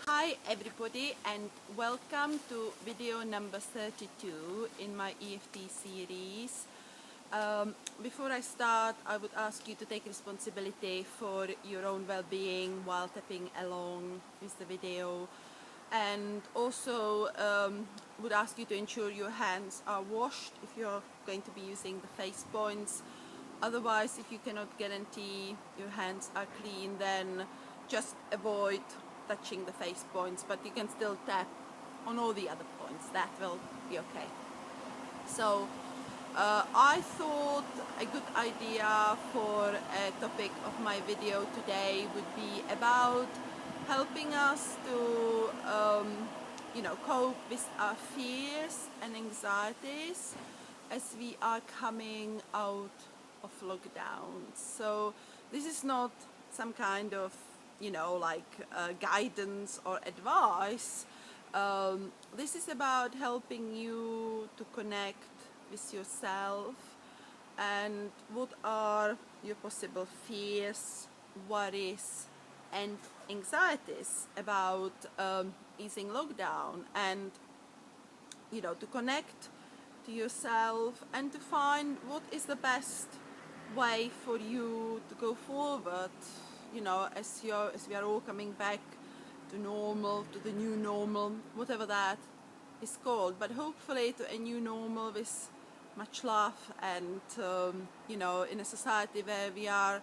Hi everybody and welcome to video number 32 in my EFT series. Before I start, I would ask you to take responsibility for your own well-being while tapping along with the video, and also would ask you to ensure your hands are washed if you're going to be using the face points. Otherwise, if you cannot guarantee your hands are clean, then just avoid touching the face points, but you can still tap on all the other points. That will be okay. So I thought a good idea for a topic of my video today would be about helping us to cope with our fears and anxieties as we are coming out of lockdown. So this is not some kind of guidance or advice. This is about helping you to connect with yourself and what are your possible fears, worries and anxieties about easing lockdown, and to connect to yourself and to find what is the best way for you to go forward, as we are all coming back to normal, to the new normal, whatever that is called, but hopefully to a new normal with much love and in a society where we are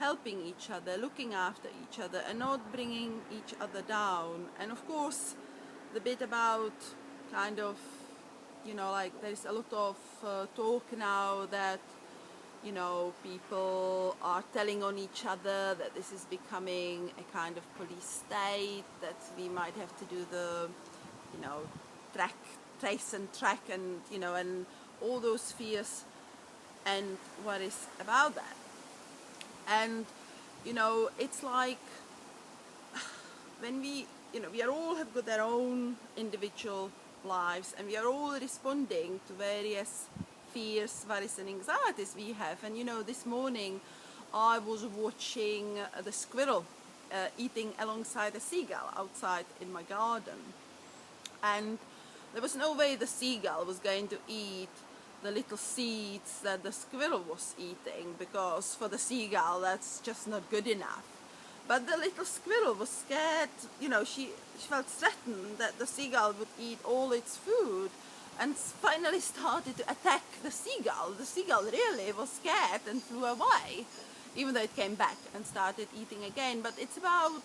helping each other, looking after each other and not bringing each other down. And of course the bit about there is a lot of talk now that people are telling on each other that this is becoming a kind of police state, that we might have to do the trace and track and and all those fears and worries about that. And it's like when we are all have got their own individual lives, and we are all responding to various fears, worries and anxieties we have. And this morning I was watching the squirrel eating alongside a seagull outside in my garden, and there was no way the seagull was going to eat the little seeds that the squirrel was eating, because for the seagull that's just not good enough. But the little squirrel was scared, she felt threatened that the seagull would eat all its food, and finally started to attack the seagull. The seagull really was scared and flew away, even though it came back and started eating again. But it's about,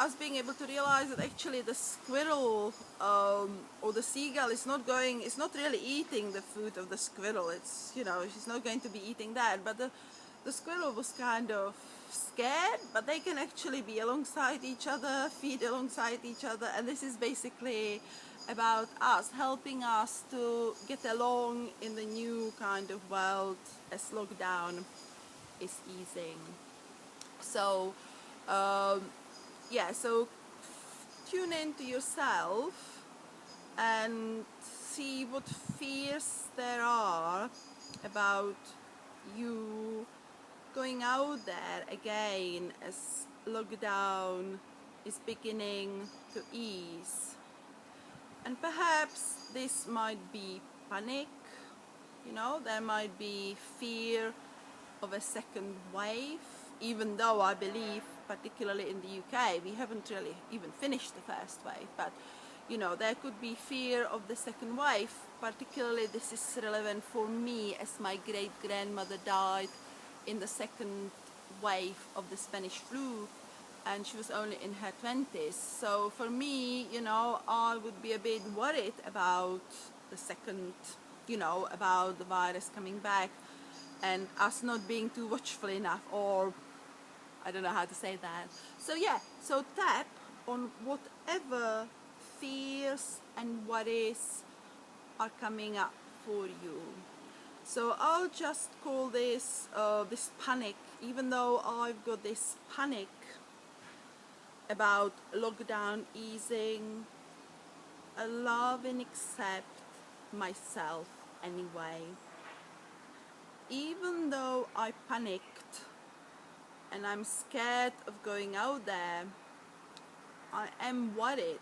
us being able to realize that actually the squirrel or the seagull is not really eating the food of the squirrel. It's, she's not going to be eating that. But the squirrel was kind of scared, but they can actually be alongside each other, feed alongside each other. And this is basically about us, helping us to get along in the new kind of world as lockdown is easing. So so tune into yourself and see what fears there are about you going out there again as lockdown is beginning to ease. And perhaps this might be panic, there might be fear of a second wave, even though I believe, particularly in the UK, we haven't really even finished the first wave. But there could be fear of the second wave. Particularly this is relevant for me, as my great-grandmother died in the second wave of the Spanish flu, and she was only in her 20s. So for me, I would be a bit worried about the second, about the virus coming back and us not being too watchful enough, or I don't know how to say that. So tap on whatever fears and worries are coming up for you. So I'll just call this this panic, even though I've got this panic about lockdown easing. I love and accept myself anyway. Even though I panicked and I'm scared of going out there, I am worried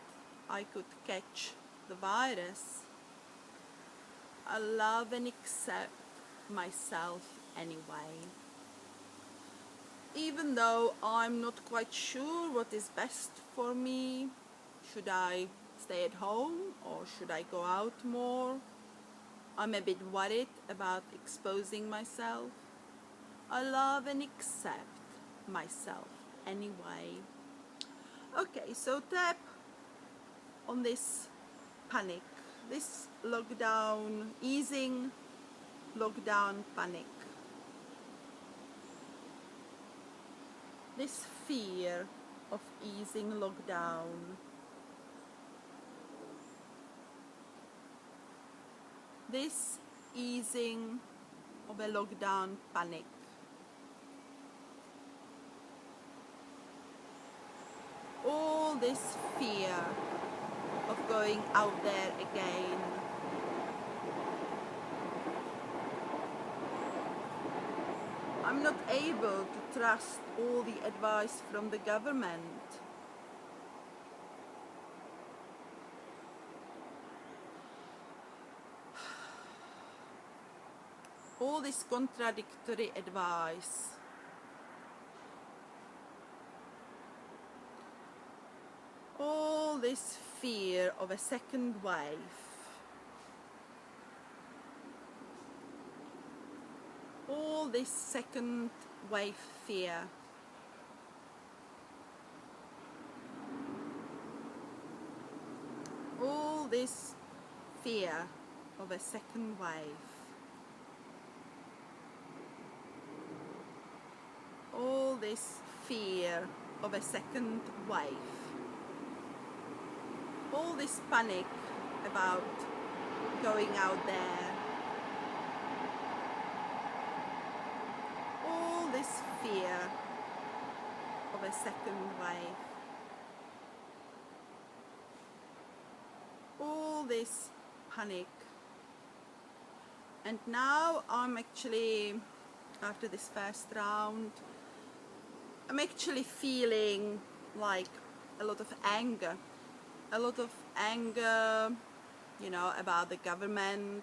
I could catch the virus, I love and accept myself anyway. Even though I'm not quite sure what is best for me, should I stay at home or should I go out more? I'm a bit worried about exposing myself. I love and accept myself anyway. Okay, so tap on this panic, this lockdown, easing lockdown panic, this fear of easing lockdown, this easing of a lockdown panic. All this fear of going out there again. I'm not able to trust all the advice from the government. All this contradictory advice. All this fear of a second wave. All this second wave fear. All this fear of a second wave. All this fear of a second wave. All this panic about going out there. All this fear of a second wave. All this panic. And now I'm actually, after this first round, I'm actually feeling like a lot of anger. A lot of anger, you know, about the government,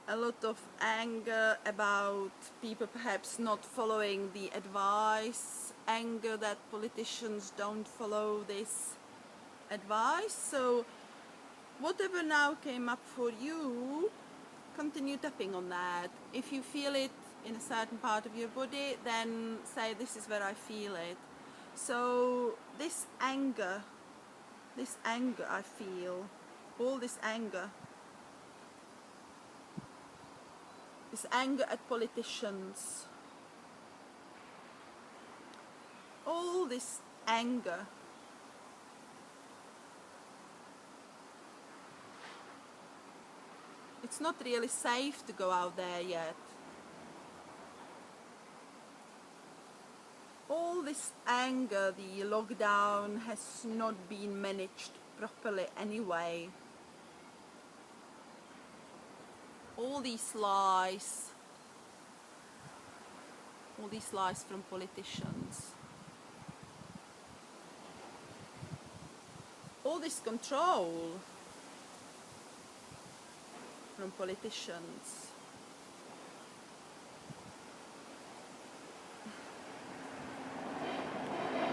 a lot of anger about people perhaps not following the advice, anger that politicians don't follow this advice. So whatever now came up for you, continue tapping on that. If you feel it in a certain part of your body, then say, this is where I feel it. So this anger I feel, all this anger at politicians, all this anger, it's not really safe to go out there yet. All this anger, the lockdown has not been managed properly anyway. All these lies from politicians, all this control from politicians.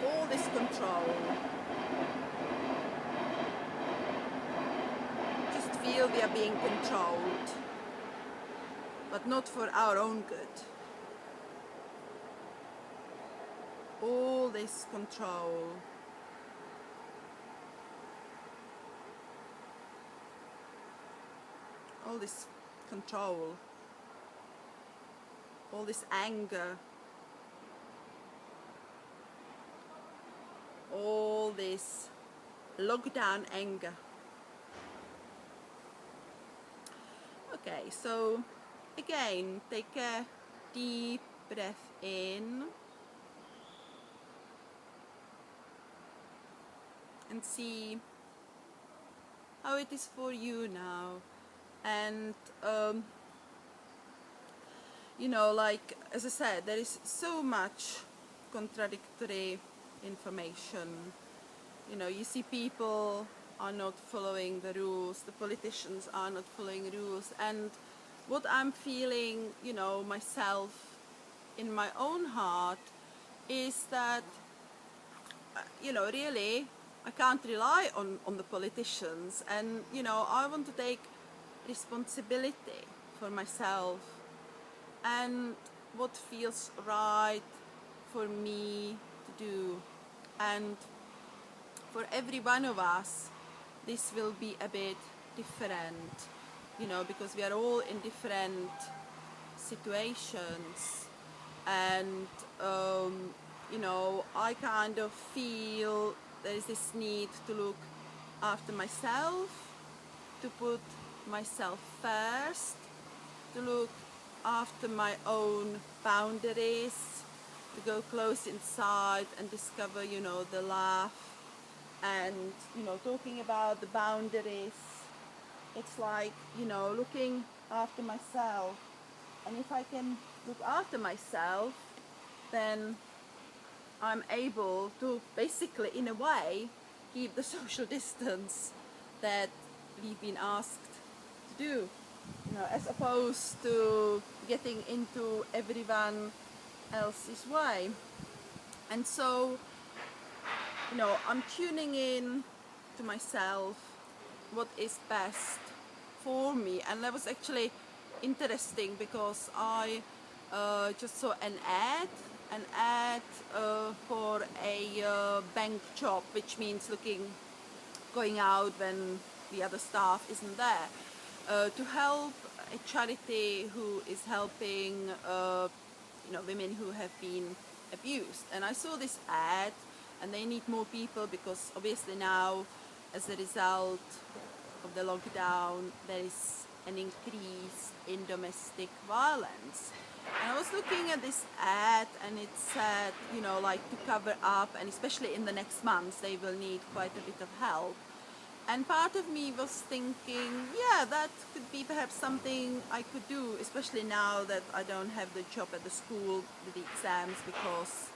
All this control. Just feel we are being controlled, but not for our own good. All this control. All this control. All this anger. All this lockdown anger. Okay, so again, take a deep breath in and see how it is for you now. And you know, like as I said, there is so much contradictory information, You know, you see people are not following the rules, the politicians are not following rules, and what I'm feeling, you know, myself in my own heart is that, you know, really, I can't rely on the politicians, and, you know, I want to take responsibility for myself and what feels right for me to do. And for every one of us, this will be a bit different, you know, because we are all in different situations. And, you know, I kind of feel there is this need to look after myself, to put myself first, to look after my own boundaries, to go close inside and discover, you know, the laugh. And, you know, talking about the boundaries, it's like, you know, looking after myself. And if I can look after myself, then I'm able to basically, in a way, keep the social distance that we've been asked to do, you know, as opposed to getting into everyone else's way. And so, you know, I'm tuning in to myself, what is best for me. And that was actually interesting because I just saw an ad for a bank job, which means going out when the other staff isn't there, to help a charity who is helping you know, women who have been abused. And I saw this ad, and they need more people because obviously now, as a result of the lockdown, there is an increase in domestic violence. And I was looking at this ad, and it said, you know, like, to cover up, and especially in the next months, they will need quite a bit of help. And part of me was thinking, yeah, that could be perhaps something I could do, especially now that I don't have the job at the school with the exams because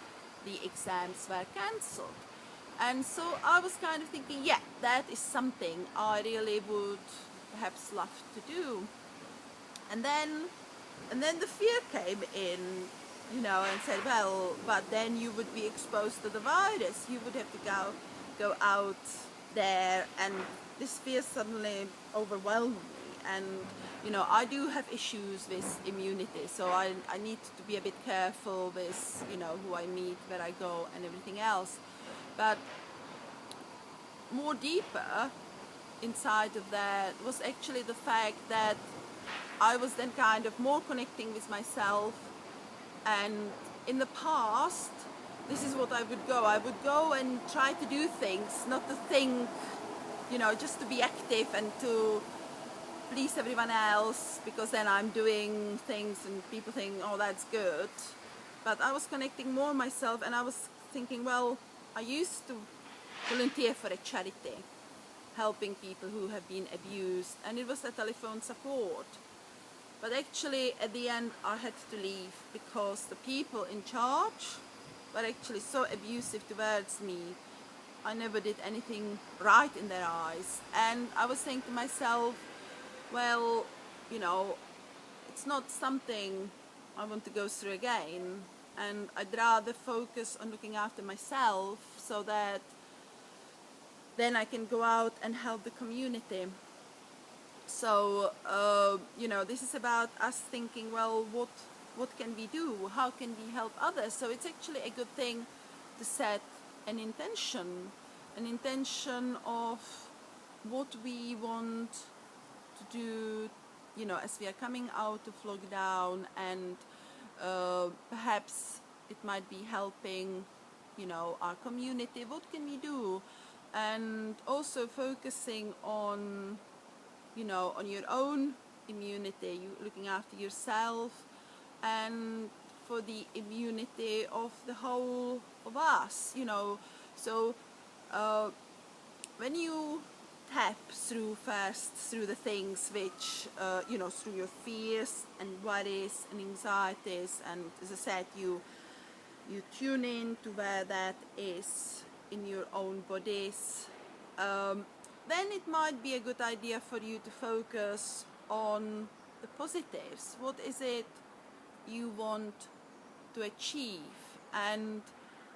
the exams were cancelled. And so I was kind of thinking, yeah, that is something I really would perhaps love to do. And then the fear came in, you know, and said, well, but then you would be exposed to the virus. You would have to go out there, and this fear suddenly overwhelmed me. And, you know, I do have issues with immunity, so I need to be a bit careful with, you know, who I meet, where I go, and everything else. But more deeper inside of that was actually the fact that I was then kind of more connecting with myself. And in the past, this is what I would go. I would go and try to do things, not to think, you know, just to be active and to please everyone else, because then I'm doing things and people think, oh, that's good. But I was connecting more myself, and I was thinking, well, I used to volunteer for a charity, helping people who have been abused, and it was a telephone support. But actually, at the end, I had to leave because the people in charge were actually so abusive towards me. I never did anything right in their eyes. And I was saying to myself, well, you know, it's not something I want to go through again. And I'd rather focus on looking after myself so that then I can go out and help the community. So, you know, this is about us thinking, well, what can we do? How can we help others? So it's actually a good thing to set an intention of what we want to do, you know, as we are coming out of lockdown, and perhaps it might be helping, you know, our community. What can we do? And also focusing on, you know, on your own immunity, you looking after yourself, and for the immunity of the whole of us, you know. So when you tap through the things which, you know, through your fears and worries and anxieties, and as I said, you tune in to where that is, in your own bodies, then it might be a good idea for you to focus on the positives. What is it you want to achieve? And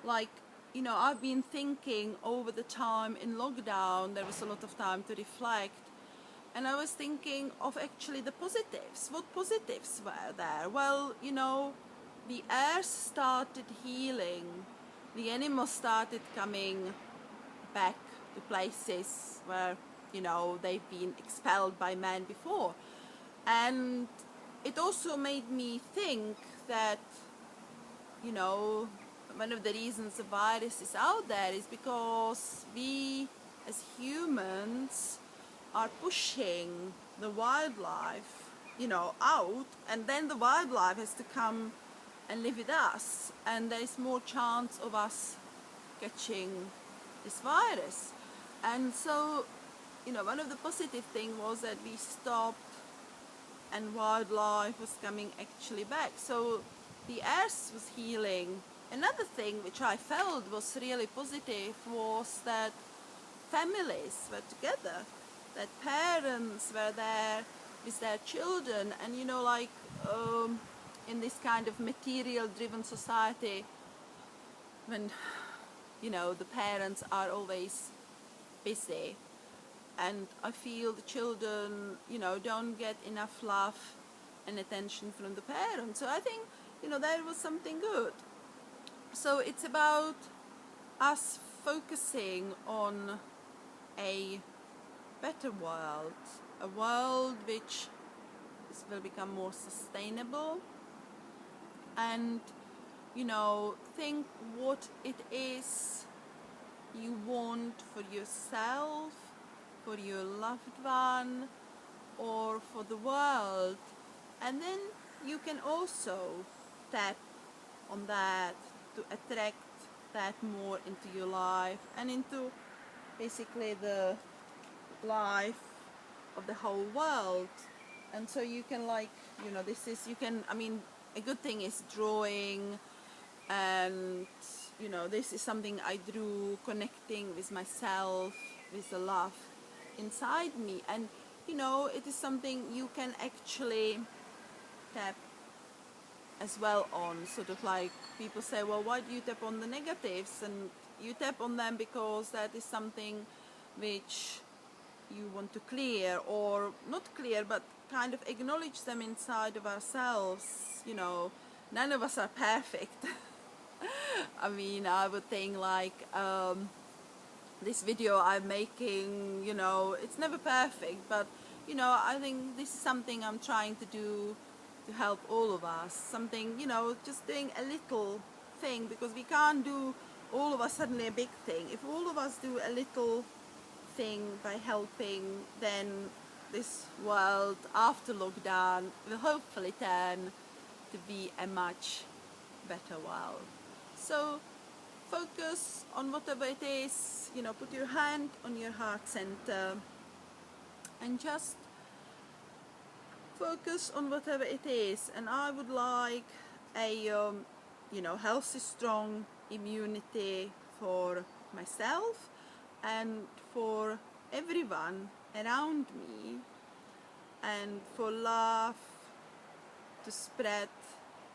like, you know, I've been thinking over the time in lockdown, there was a lot of time to reflect, and I was thinking of actually the positives. What positives were there? Well, you know, the air started healing, the animals started coming back to places where, you know, they've been expelled by man before. And it also made me think that, you know, one of the reasons the virus is out there is because we as humans are pushing the wildlife, you know, out, and then the wildlife has to come and live with us, and there is more chance of us catching this virus. And so, you know, one of the positive things was that we stopped and wildlife was coming actually back. So the earth was healing. Another thing which I felt was really positive was that families were together, that parents were there with their children. And you know, like in this kind of material driven society, when, you know, the parents are always busy, and I feel the children, you know, don't get enough love and attention from the parents. So I think, you know, there was something good. So it's about us focusing on a better world, a world which will become more sustainable, and, you know, think what it is you want for yourself, for your loved one, or for the world. And then you can also tap on that to attract that more into your life and into basically the life of the whole world. And so you can, like, you know, this is, you can, I mean, a good thing is drawing, and, you know, this is something I drew, connecting with myself, with the love inside me. And, you know, it is something you can actually tap as well on. Sort of like, people say, well, why do you tap on the negatives? And you tap on them because that is something which you want to clear, or not clear, but kind of acknowledge them inside of ourselves. You know, none of us are perfect. I mean, I would think like this video I'm making, you know, it's never perfect, but, you know, I think this is something I'm trying to do to help all of us. Something, you know, just doing a little thing, because we can't do all of us suddenly a big thing. If all of us do a little thing by helping, then this world after lockdown will hopefully turn to be a much better world. So focus on whatever it is, you know, put your hand on your heart center and just focus on whatever it is. And I would like a you know, healthy, strong immunity for myself and for everyone around me, and for love to spread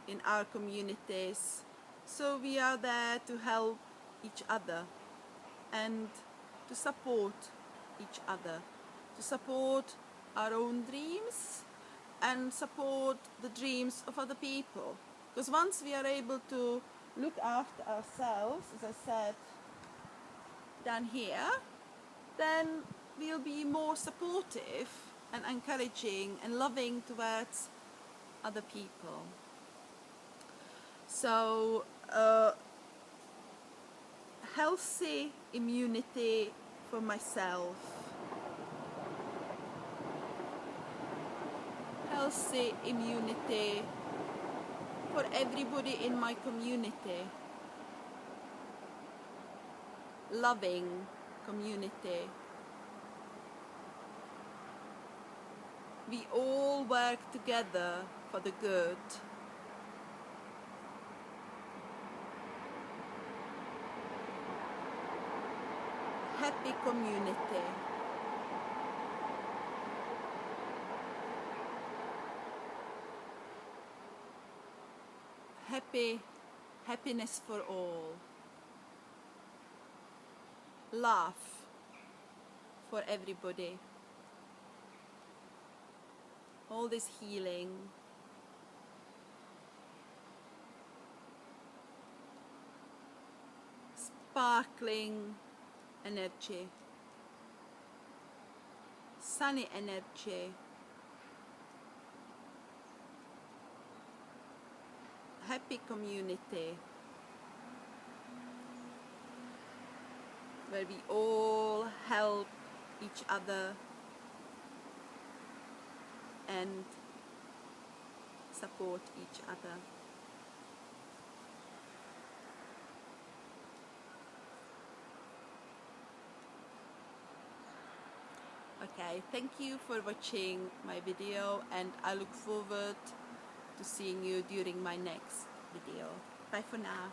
in our communities. So we are there to help each other and to support each other, to support our own dreams and support the dreams of other people. Because once we are able to look after ourselves, as I said down here, then we'll be more supportive and encouraging and loving towards other people. So healthy immunity for myself, healthy immunity for everybody in my community, loving community. We all work together for the good. happy community. Happiness for all. Love for everybody. All this healing. Sparkling energy. Sunny energy. Happy community. Where we all help each other and support each other. Okay, thank you for watching my video, and I look forward to seeing you during my next video. Bye for now.